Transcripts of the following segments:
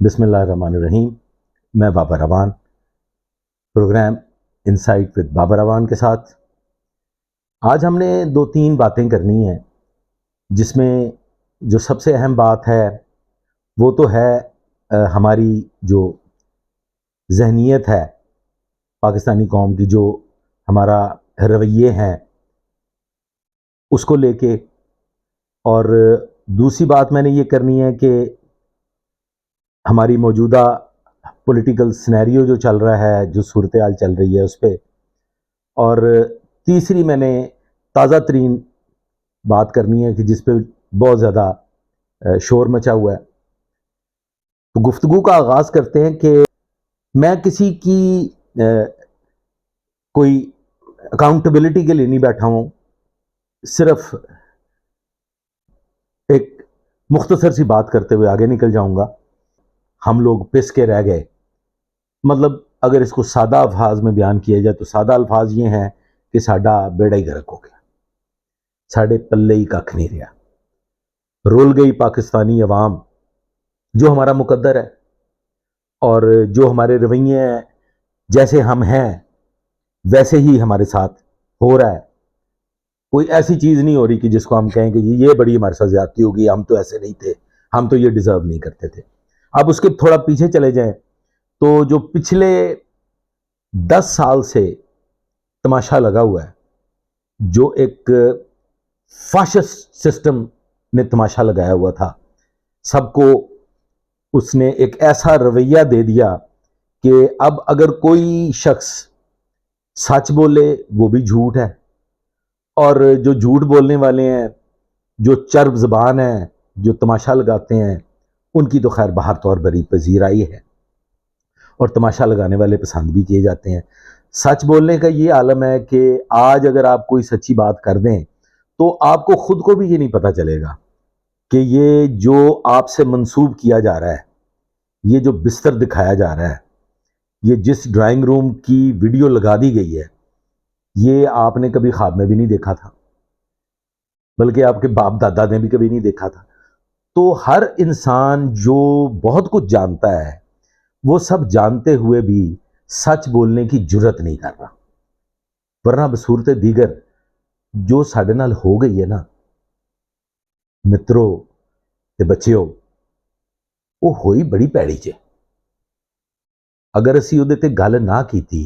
بسم اللہ الرحمن الرحیم. میں بابر روان، پروگرام انسائٹ وتھ بابر روان کے ساتھ آج ہم نے 2-3 باتیں کرنی ہیں، جس میں جو سب سے اہم بات ہے وہ تو ہے ہماری جو ذہنیت ہے پاکستانی قوم کی، جو ہمارا رویے ہیں اس کو لے کے، اور دوسری بات میں نے یہ کرنی ہے کہ ہماری موجودہ پولیٹیکل سینیریو جو چل رہا ہے، جو صورتحال چل رہی ہے اس پہ، اور تیسری میں نے تازہ ترین بات کرنی ہے کہ جس پہ بہت زیادہ شور مچا ہوا ہے. تو گفتگو کا آغاز کرتے ہیں کہ میں کسی کی کوئی اکاؤنٹیبلٹی کے لیے نہیں بیٹھا ہوں، صرف ایک مختصر سی بات کرتے ہوئے آگے نکل جاؤں گا. ہم لوگ پس کے رہ گئے، مطلب اگر اس کو سادہ الفاظ میں بیان کیا جائے تو سادہ الفاظ یہ ہیں کہ ساڈا بیڑا ہی غرق ہو گیا، ساڈے پلے ہی کھ نہیں رہا. رول گئی پاکستانی عوام، جو ہمارا مقدر ہے اور جو ہمارے رویے ہیں، جیسے ہم ہیں ویسے ہی ہمارے ساتھ ہو رہا ہے. کوئی ایسی چیز نہیں ہو رہی کہ جس کو ہم کہیں کہ جی یہ بڑی ہمارے ساتھ زیادتی ہوگی، ہم تو ایسے نہیں تھے، ہم تو یہ ڈیزرو نہیں کرتے تھے. اب اس کے تھوڑا پیچھے چلے جائیں تو جو پچھلے 10 سال سے تماشا لگا ہوا ہے، جو ایک فاشسٹ سسٹم نے تماشا لگایا ہوا تھا، سب کو اس نے ایک ایسا رویہ دے دیا کہ اب اگر کوئی شخص سچ بولے وہ بھی جھوٹ ہے، اور جو جھوٹ بولنے والے ہیں، جو چرب زبان ہیں، جو تماشا لگاتے ہیں، ان کی تو خیر باہر طور بری پذیرائی ہے، اور تماشا لگانے والے پسند بھی کیے جاتے ہیں. سچ بولنے کا یہ عالم ہے کہ آج اگر آپ کوئی سچی بات کر دیں تو آپ کو خود کو بھی یہ نہیں پتہ چلے گا کہ یہ جو آپ سے منسوب کیا جا رہا ہے، یہ جو بستر دکھایا جا رہا ہے، یہ جس ڈرائنگ روم کی ویڈیو لگا دی گئی ہے، یہ آپ نے کبھی خواب میں بھی نہیں دیکھا تھا، بلکہ آپ کے باپ دادا نے بھی کبھی نہیں دیکھا تھا. تو ہر انسان جو بہت کچھ جانتا ہے، وہ سب جانتے ہوئے بھی سچ بولنے کی جرت نہیں کر رہا. ورنہ بصورت دیگر جو ساڈے نال ہو گئی ہے نا مترو تے بچیو، وہ ہوئی بڑی پیڑی چ. اگر اسی اودے تے گل نہ کیتی،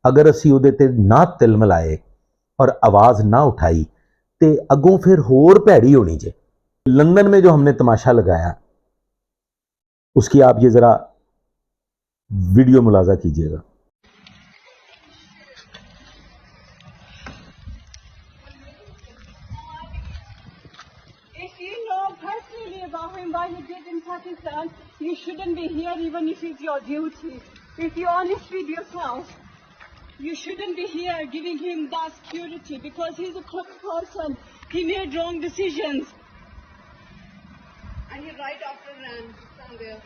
اگر اسی اودے تے نہ تل ملائے اور آواز نہ اٹھائی تے اگوں پھر ہور پیڑی ہونی چ. لندن میں جو ہم نے تماشا لگایا، اس کی آپ یہ ذرا ویڈیو ملاحظہ کیجئے گا. If you know personally about him, what he did in Pakistan, you shouldn't be here even if it's your duty. If you're honest with yourself, you shouldn't be here giving him that security because he's a crooked person. He made wrong decisions. And he right after ran somewhere.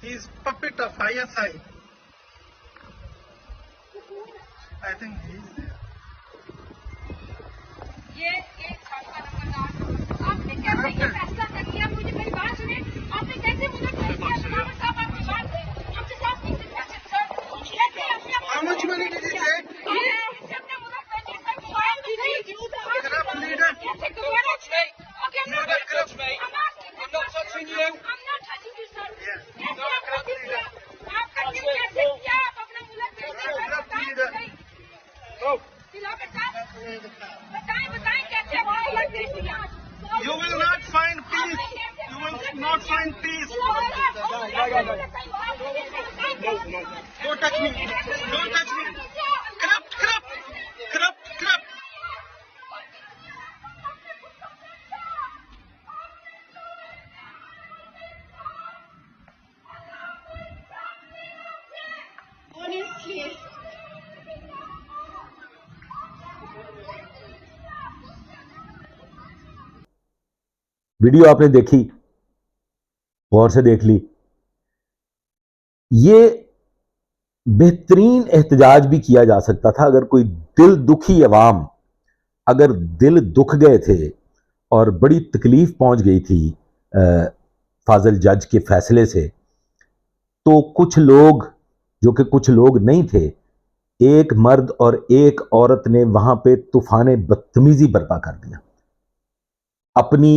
He's puppet of ISI. I think he's there. یہ ایک خاصا نمبردار آپ نے کیسے یہ فیصلہ کر لیا؟ مجھے میری بات سنیں. آپ نے کیسے مجھے بھیج دیا؟ سلامت صاحب آپ کی بات ہے. ہم سے صاحب نہیں سکتے سر. کیسے اپنے How much money did he take? اپنے ملک میں جیسا قائم کی نہیں. Corrupt leader. کیسے کروانا چاہیے؟ Okay, I'm not touching you. I'm not touching you, sir. Yes. کیسے آپ کو کیا؟ آپ کا کیوں کیسے کیا؟ آپ اپنا ملک میں Corrupt leader. Oh. سلامت صاحب بتائیں کیسے ہمارا ملک دیکھ لیا؟ You will not find peace. You will not find peace. Don't touch me. Don't touch me. Corrupt, corrupt, corrupt, corrupt. Honestly. Video آپ نے دیکھی، غور سے دیکھ لی. یہ بہترین احتجاج بھی کیا جا سکتا تھا اگر کوئی دل دکھی عوام، اگر دل دکھ گئے تھے اور بڑی تکلیف پہنچ گئی تھی فاضل جج کے فیصلے سے، تو کچھ لوگ جو کہ کچھ لوگ نہیں تھے، ایک مرد اور ایک عورت نے وہاں پہ طوفان بدتمیزی برپا کر دیا، اپنی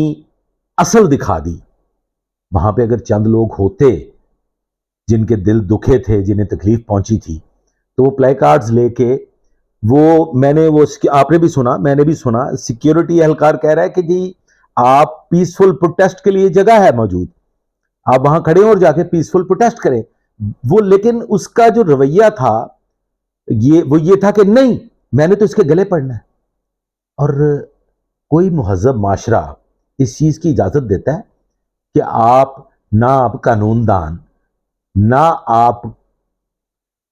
اصل دکھا دی۔ وہاں پہ اگر چند لوگ ہوتے جن کے دل دکھے تھے، جنہیں تکلیف پہنچی تھی، تو وہ پلے کارڈز لے کے آپ نے بھی سنا، میں نے بھی سنا، سیکیورٹی اہلکار کہہ رہا ہے کہ جی آپ پیسفل پروٹیسٹ کے لیے جگہ ہے موجود، آپ وہاں کھڑے ہوں اور جا کے پیسفل پروٹیسٹ کریں۔ وہ لیکن اس کا جو رویہ تھا وہ یہ تھا کہ نہیں، میں نے تو اس کے گلے پڑنا ہے۔ اور کوئی مہذب معاشرہ اس چیز کی اجازت دیتا ہے کہ نہ آپ قانون دان، نہ آپ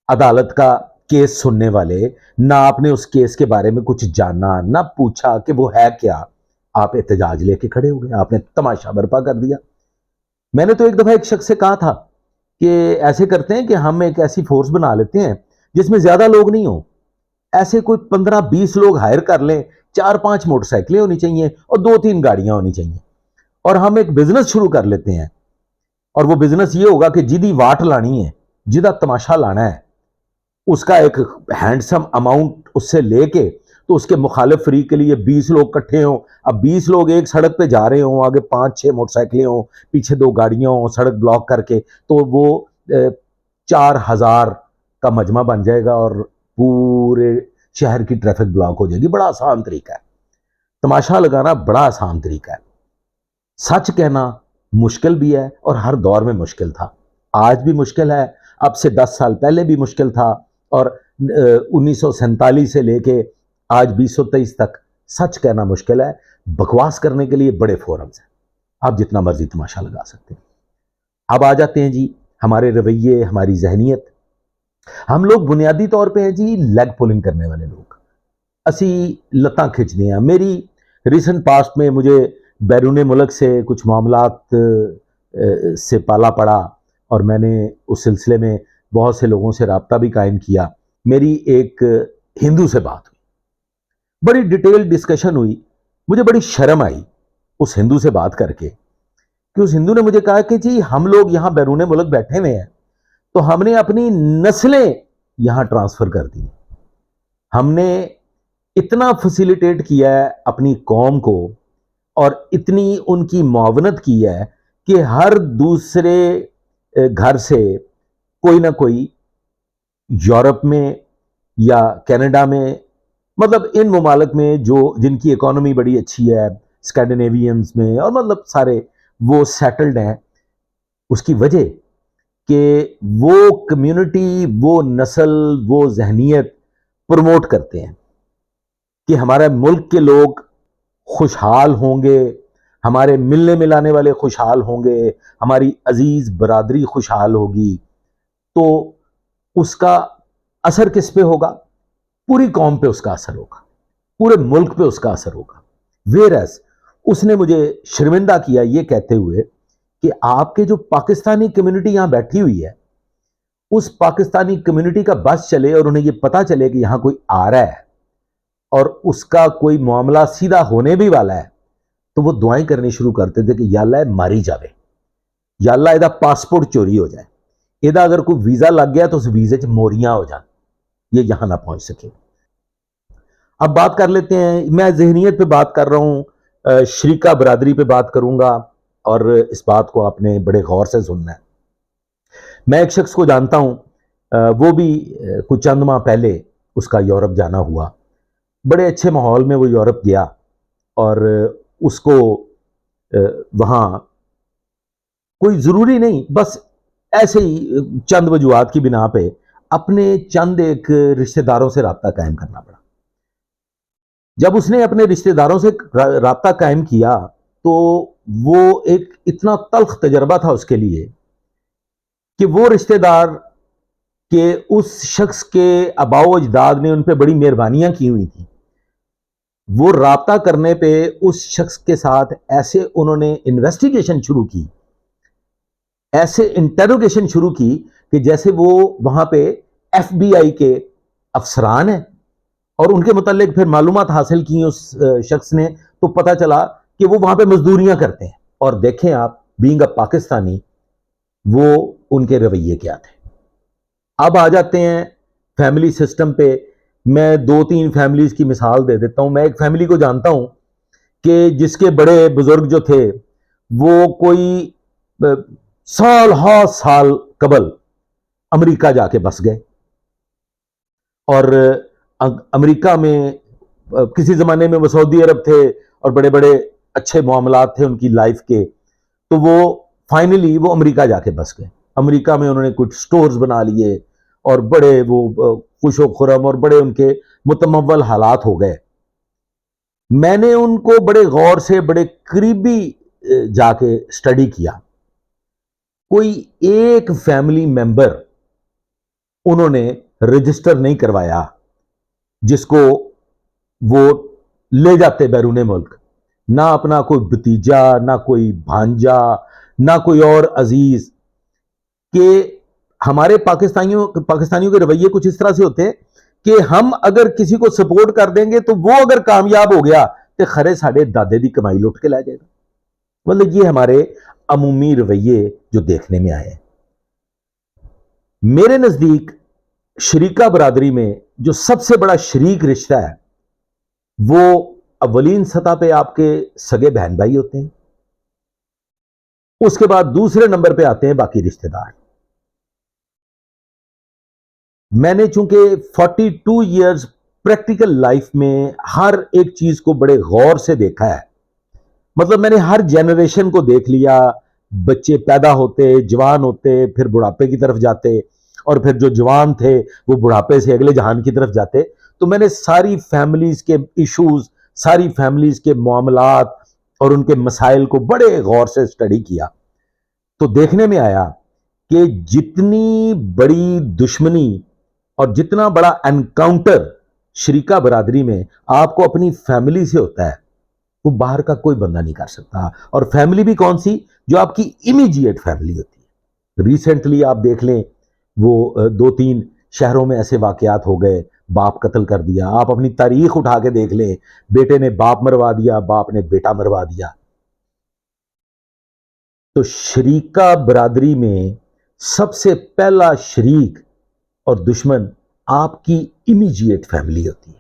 عدالت کا کیس سننے والے، نہ آپ نے اس کیس کے بارے میں کچھ جانا، نہ پوچھا کہ وہ ہے کیا، آپ احتجاج لے کے کھڑے ہو گئے، آپ نے تماشا برپا کر دیا۔ میں نے تو ایک دفعہ ایک شخص سے کہا تھا کہ ایسے کرتے ہیں کہ ہم ایک ایسی فورس بنا لیتے ہیں جس میں زیادہ لوگ نہیں ہوں، ایسے کوئی 15-20 لوگ ہائر کر لیں، 4-5 موٹر سائیکلیں ہونی چاہیے اور 2-3 گاڑیاں ہونی چاہیے، اور ہم ایک بزنس شروع کر لیتے ہیں، اور وہ بزنس یہ ہوگا کہ جدی واٹ لانی ہے، جدہ تماشا لانا ہے، اس کا ایک ہینڈسم اماؤنٹ اس سے لے کے تو اس کے مخالف فریق کے لیے 20 لوگ کٹھے ہوں۔ اب 20 لوگ ایک سڑک پہ جا رہے ہوں، آگے 5-6 موٹر سائیکلیں ہوں، پیچھے 2 گاڑیاں ہوں، سڑک بلاک کر کے، تو وہ 4000 کا مجمع بن جائے گا اور پورے شہر کی ٹریفک بلاک ہو جائے گی۔ بڑا آسان طریقہ ہے، تماشا لگانا بڑا آسان طریقہ ہے۔ سچ کہنا مشکل بھی ہے اور ہر دور میں مشکل تھا، آج بھی مشکل ہے، اب سے 10 سال پہلے بھی مشکل تھا، اور 1947 سے لے کے آج 2023 تک سچ کہنا مشکل ہے۔ بکواس کرنے کے لیے بڑے فورمز ہیں، آپ جتنا مرضی تماشا لگا سکتے ہیں۔ اب آ جاتے ہیں جی ہمارے رویے، ہماری ذہنیت۔ ہم لوگ بنیادی طور پہ ہیں جی لیگ پولنگ کرنے والے لوگ، اسی لتاں کھچنے ہیں۔ میری ریسنٹ پاسٹ میں مجھے بیرون ملک سے کچھ معاملات سے پالا پڑا، اور میں نے اس سلسلے میں بہت سے لوگوں سے رابطہ بھی قائم کیا۔ میری ایک ہندو سے بات ہوئی، بڑی ڈیٹیل ڈسکشن ہوئی، مجھے بڑی شرم آئی اس ہندو سے بات کر کے، کہ اس ہندو نے مجھے کہا کہ جی ہم لوگ یہاں بیرون ملک بیٹھے ہوئے ہیں، تو ہم نے اپنی نسلیں یہاں ٹرانسفر کر دی، ہم نے اتنا فیسیلیٹیٹ کیا ہے اپنی قوم کو، اور اتنی ان کی معاونت کی ہے کہ ہر دوسرے گھر سے کوئی نہ کوئی یورپ میں یا کینیڈا میں، مطلب ان ممالک میں جن کی اکانومی بڑی اچھی ہے، اسکینڈینیوینز میں، اور مطلب سارے وہ سیٹلڈ ہیں۔ اس کی وجہ کہ وہ کمیونٹی، وہ نسل، وہ ذہنیت پروموٹ کرتے ہیں کہ ہمارے ملک کے لوگ خوشحال ہوں گے، ہمارے ملنے ملانے والے خوشحال ہوں گے، ہماری عزیز برادری خوشحال ہوگی، تو اس کا اثر کس پہ ہوگا؟ پوری قوم پہ اس کا اثر ہوگا، پورے ملک پہ اس کا اثر ہوگا۔ ویئرز اس نے مجھے شرمندہ کیا یہ کہتے ہوئے کہ آپ کے جو پاکستانی کمیونٹی یہاں بیٹھی ہوئی ہے، اس پاکستانی کمیونٹی کا بس چلے اور انہیں یہ پتا چلے کہ یہاں کوئی آ رہا ہے اور اس کا کوئی معاملہ سیدھا ہونے بھی والا ہے، تو وہ دعائیں کرنی شروع کرتے تھے کہ یا اللہ ماری جاوے، یا اللہ ایدہ پاسپورٹ چوری ہو جائے، ایدہ اگر کوئی ویزا لگ گیا تو اس ویزے چ موریاں ہو جائیں، یہ یہاں نہ پہنچ سکے۔ اب بات کر لیتے ہیں، میں ذہنیت پہ بات کر رہا ہوں، شریکہ برادری پہ بات کروں گا، اور اس بات کو آپ نے بڑے غور سے سننا ہے۔ میں ایک شخص کو جانتا ہوں، وہ بھی کچھ چند ماہ پہلے اس کا یورپ جانا ہوا، بڑے اچھے ماحول میں وہ یورپ گیا، اور اس کو وہاں کوئی ضروری نہیں، بس ایسے ہی چند وجوہات کی بنا پہ اپنے چند ایک رشتہ داروں سے رابطہ قائم کرنا پڑا۔ جب اس نے اپنے رشتہ داروں سے رابطہ قائم کیا تو وہ ایک اتنا تلخ تجربہ تھا اس کے لیے کہ وہ رشتہ دار کہ اس شخص کے آباء و اجداد نے ان پہ بڑی مہربانیاں کی ہوئی تھیں، وہ رابطہ کرنے پہ اس شخص کے ساتھ ایسے انہوں نے انویسٹیگیشن شروع کی، ایسے انٹروگیشن شروع کی کہ جیسے وہ وہاں پہ ایف بی آئی کے افسران ہیں، اور ان کے متعلق پھر معلومات حاصل کی اس شخص نے، تو پتہ چلا کہ وہ وہاں پہ مزدوریاں کرتے ہیں۔ اور دیکھیں آپ، بینگ اے پاکستانی وہ ان کے رویے کیا تھے. اب آ جاتے ہیں فیملی سسٹم پہ. میں 2-3 فیملیز کی مثال دے دیتا ہوں. میں ایک فیملی کو جانتا ہوں کہ جس کے بڑے بزرگ جو تھے وہ کوئی سال قبل امریکہ جا کے بس گئے, اور امریکہ میں کسی زمانے میں وہ سعودی عرب تھے اور بڑے بڑے اچھے معاملات تھے ان کی لائف کے, تو وہ فائنلی وہ امریکہ جا کے بس گئے. امریکہ میں انہوں نے کچھ سٹورز بنا لیے اور بڑے وہ خوش و خرم اور بڑے ان کے متمول حالات ہو گئے. میں نے ان کو بڑے غور سے بڑے قریبی جا کے سٹڈی کیا. کوئی ایک فیملی ممبر انہوں نے رجسٹر نہیں کروایا جس کو وہ لے جاتے بیرون ملک. نہ اپنا کوئی بھتیجا, نہ کوئی بھانجا, نہ کوئی اور عزیز. کہ ہمارے پاکستانیوں کے رویے کچھ اس طرح سے ہوتے ہیں کہ ہم اگر کسی کو سپورٹ کر دیں گے تو وہ اگر کامیاب ہو گیا تو خرے ساڑھے دادے دی کمائی لٹ کے لے جائے گا. مطلب یہ ہمارے عمومی رویے جو دیکھنے میں آئے. میرے نزدیک شریکہ برادری میں جو سب سے بڑا شریک رشتہ ہے وہ اولین سطح پہ آپ کے سگے بہن بھائی ہوتے ہیں. اس کے بعد دوسرے نمبر پہ آتے ہیں باقی رشتہ دار. میں نے چونکہ 42 ایئرز پریکٹیکل لائف میں ہر ایک چیز کو بڑے غور سے دیکھا ہے. مطلب میں نے ہر جنریشن کو دیکھ لیا. بچے پیدا ہوتے, جوان ہوتے, پھر بڑھاپے کی طرف جاتے, اور پھر جو جوان تھے وہ بڑھاپے سے اگلے جہان کی طرف جاتے. تو میں نے ساری فیملیز کے ایشوز, ساری فیملیز کے معاملات اور ان کے مسائل کو بڑے غور سے سٹڈی کیا. تو دیکھنے میں آیا کہ جتنی بڑی دشمنی اور جتنا بڑا انکاؤنٹر شریکہ برادری میں آپ کو اپنی فیملی سے ہوتا ہے وہ باہر کا کوئی بندہ نہیں کر سکتا. اور فیملی بھی کون سی؟ جو آپ کی امیجیٹ فیملی ہوتی ہے. ریسنٹلی آپ دیکھ لیں وہ 2-3 شہروں میں ایسے واقعات ہو گئے, باپ قتل کر دیا. آپ اپنی تاریخ اٹھا کے دیکھ لیں, بیٹے نے باپ مروا دیا, باپ نے بیٹا مروا دیا. تو شریکہ برادری میں سب سے پہلا شریک اور دشمن آپ کی امیجیٹ فیملی ہوتی ہے.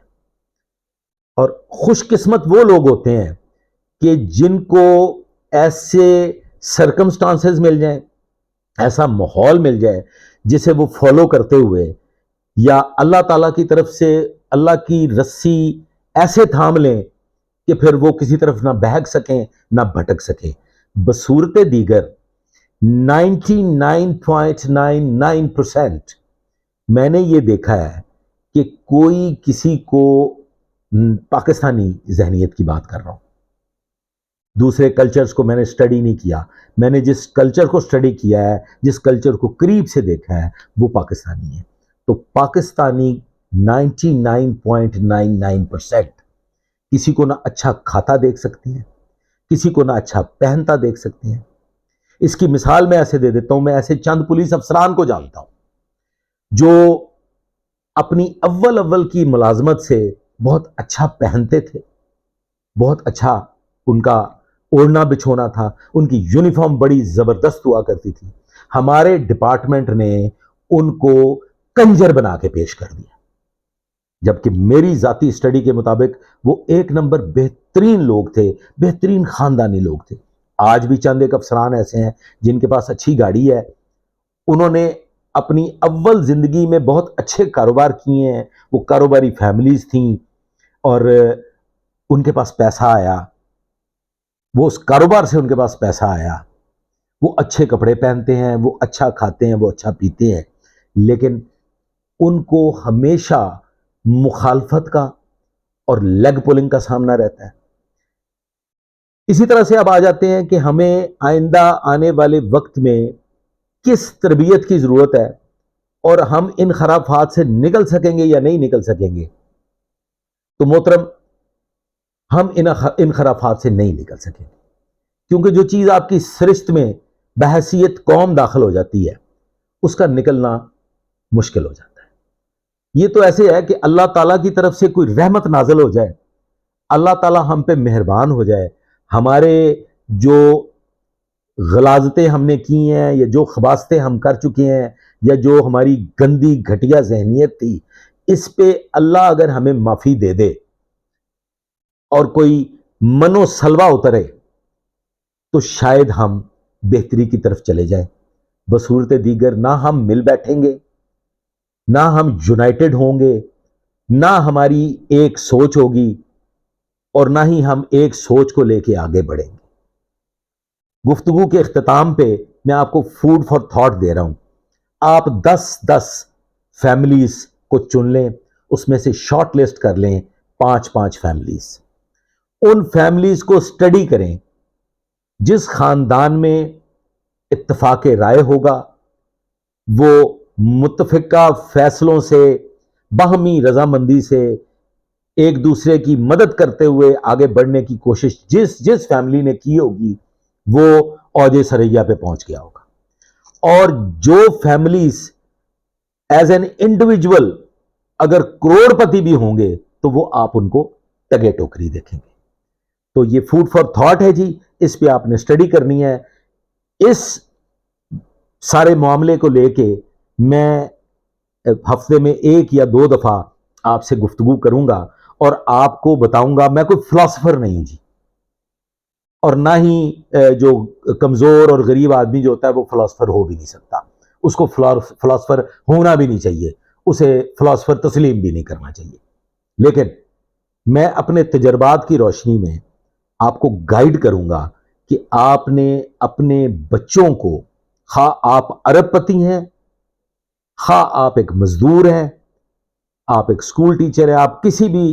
اور خوش قسمت وہ لوگ ہوتے ہیں کہ جن کو ایسے سرکمسٹانسز مل جائیں, ایسا ماحول مل جائے جسے وہ فالو کرتے ہوئے یا اللہ تعالیٰ کی طرف سے اللہ کی رسی ایسے تھام لیں کہ پھر وہ کسی طرف نہ بہک سکیں نہ بھٹک سکیں. بصورت دیگر 99.99% میں نے یہ دیکھا ہے کہ کوئی کسی کو, پاکستانی ذہنیت کی بات کر رہا ہوں, دوسرے کلچرز کو میں نے سٹڈی نہیں کیا. میں نے جس کلچر کو سٹڈی کیا ہے, جس کلچر کو قریب سے دیکھا ہے, وہ پاکستانی ہے. تو پاکستانی 99.99% کسی کو نہ اچھا کھاتا دیکھ سکتے ہیں, کسی کو نہ اچھا پہنتا دیکھ سکتے ہیں. اس کی مثال میں ایسے دے دیتا ہوں. میں ایسے چند پولیس افسران کو جانتا ہوں جو اپنی اول کی ملازمت سے بہت اچھا پہنتے تھے, بہت اچھا ان کا اوڑھنا بچھونا تھا, ان کی یونیفارم بڑی زبردست ہوا کرتی تھی. ہمارے ڈپارٹمنٹ نے ان کو کنجر بنا کے پیش کر دیا, جبکہ میری ذاتی سٹڈی کے مطابق وہ ایک نمبر بہترین لوگ تھے, بہترین خاندانی لوگ تھے. آج بھی چند ایک افسران ایسے ہیں جن کے پاس اچھی گاڑی ہے, انہوں نے اپنی اول زندگی میں بہت اچھے کاروبار کیے ہیں, وہ کاروباری فیملیز تھیں اور ان کے پاس پیسہ آیا, وہ اس کاروبار سے ان کے پاس پیسہ آیا, وہ اچھے کپڑے پہنتے ہیں, وہ اچھا کھاتے ہیں, وہ اچھا پیتے ہیں, لیکن ان کو ہمیشہ مخالفت کا اور لیگ پولنگ کا سامنا رہتا ہے. اسی طرح سے اب آ جاتے ہیں کہ ہمیں آئندہ آنے والے وقت میں کس تربیت کی ضرورت ہے اور ہم ان خرافات سے نکل سکیں گے یا نہیں نکل سکیں گے. تو محترم, ہم ان خرافات سے نہیں نکل سکیں گے, کیونکہ جو چیز آپ کی سرشت میں بحیثیت قوم داخل ہو جاتی ہے اس کا نکلنا مشکل ہو جاتا ہے. یہ تو ایسے ہے کہ اللہ تعالیٰ کی طرف سے کوئی رحمت نازل ہو جائے, اللہ تعالیٰ ہم پہ مہربان ہو جائے, ہمارے جو غلاظتیں ہم نے کی ہیں یا جو خباستیں ہم کر چکے ہیں یا جو ہماری گندی گھٹیا ذہنیت تھی، اس پہ اللہ اگر ہمیں معافی دے دے اور کوئی منو سلوا اترے تو شاید ہم بہتری کی طرف چلے جائیں۔ بصورت دیگر نہ ہم مل بیٹھیں گے، نہ ہم یونائٹڈ ہوں گے، نہ ہماری ایک سوچ ہوگی، اور نہ ہی ہم ایک سوچ کو لے کے آگے بڑھیں گے۔ گفتگو کے اختتام پہ میں آپ کو فوڈ فار تھاٹ دے رہا ہوں۔ آپ 10 فیملیز کو چن لیں، اس میں سے شارٹ لسٹ کر لیں 5 فیملیز۔ ان فیملیز کو اسٹڈی کریں جس خاندان میں اتفاق رائے ہوگا، وہ متفقہ فیصلوں سے، باہمی رضامندی سے ایک دوسرے کی مدد کرتے ہوئے آگے بڑھنے کی کوشش جس فیملی نے کی ہوگی وہ اوج ثریا پہ پہنچ گیا ہوگا۔ اور جو فیملیز ایز این انڈیویجول اگر کروڑ پتی بھی ہوں گے تو وہ آپ ان کو ٹگے ٹوکری دیکھیں گے۔ تو یہ فوڈ فار تھاٹ ہے جی، اس پہ آپ نے اسٹڈی کرنی ہے۔ اس سارے معاملے کو لے کے میں ہفتے میں 1 یا 2 دفعہ آپ سے گفتگو کروں گا اور آپ کو بتاؤں گا۔ میں کوئی فلاسفر نہیں جی، اور نہ ہی جو کمزور اور غریب آدمی جو ہوتا ہے وہ فلاسفر ہو بھی نہیں سکتا، اس کو فلاسفر ہونا بھی نہیں چاہیے، اسے فلاسفر تسلیم بھی نہیں کرنا چاہیے۔ لیکن میں اپنے تجربات کی روشنی میں آپ کو گائیڈ کروں گا کہ آپ نے اپنے بچوں کو، خواہ آپ ارب پتی ہیں، خواہ آپ ایک مزدور ہیں، آپ ایک اسکول ٹیچر ہیں، آپ کسی بھی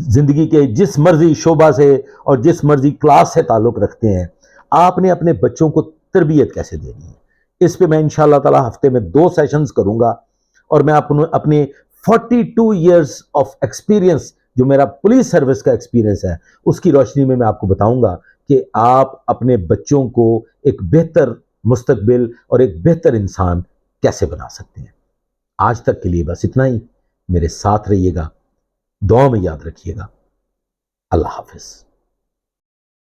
زندگی کے جس مرضی شعبہ سے اور جس مرضی کلاس سے تعلق رکھتے ہیں، آپ نے اپنے بچوں کو تربیت کیسے دینی ہے، اس پہ میں انشاءاللہ تعالی ہفتے میں 2 سیشنز کروں گا۔ اور میں اپنے 42 ایئرز آف ایکسپیرینس، جو میرا پولیس سروس کا ایکسپیرینس ہے، اس کی روشنی میں آپ کو بتاؤں گا کہ آپ اپنے بچوں کو ایک بہتر مستقبل اور ایک بہتر انسان کیسے بنا سکتے ہیں۔ آج تک کے لیے بس اتنا ہی۔ میرے ساتھ رہیے گا، دعا میں یاد رکھیے گا۔ اللہ حافظ۔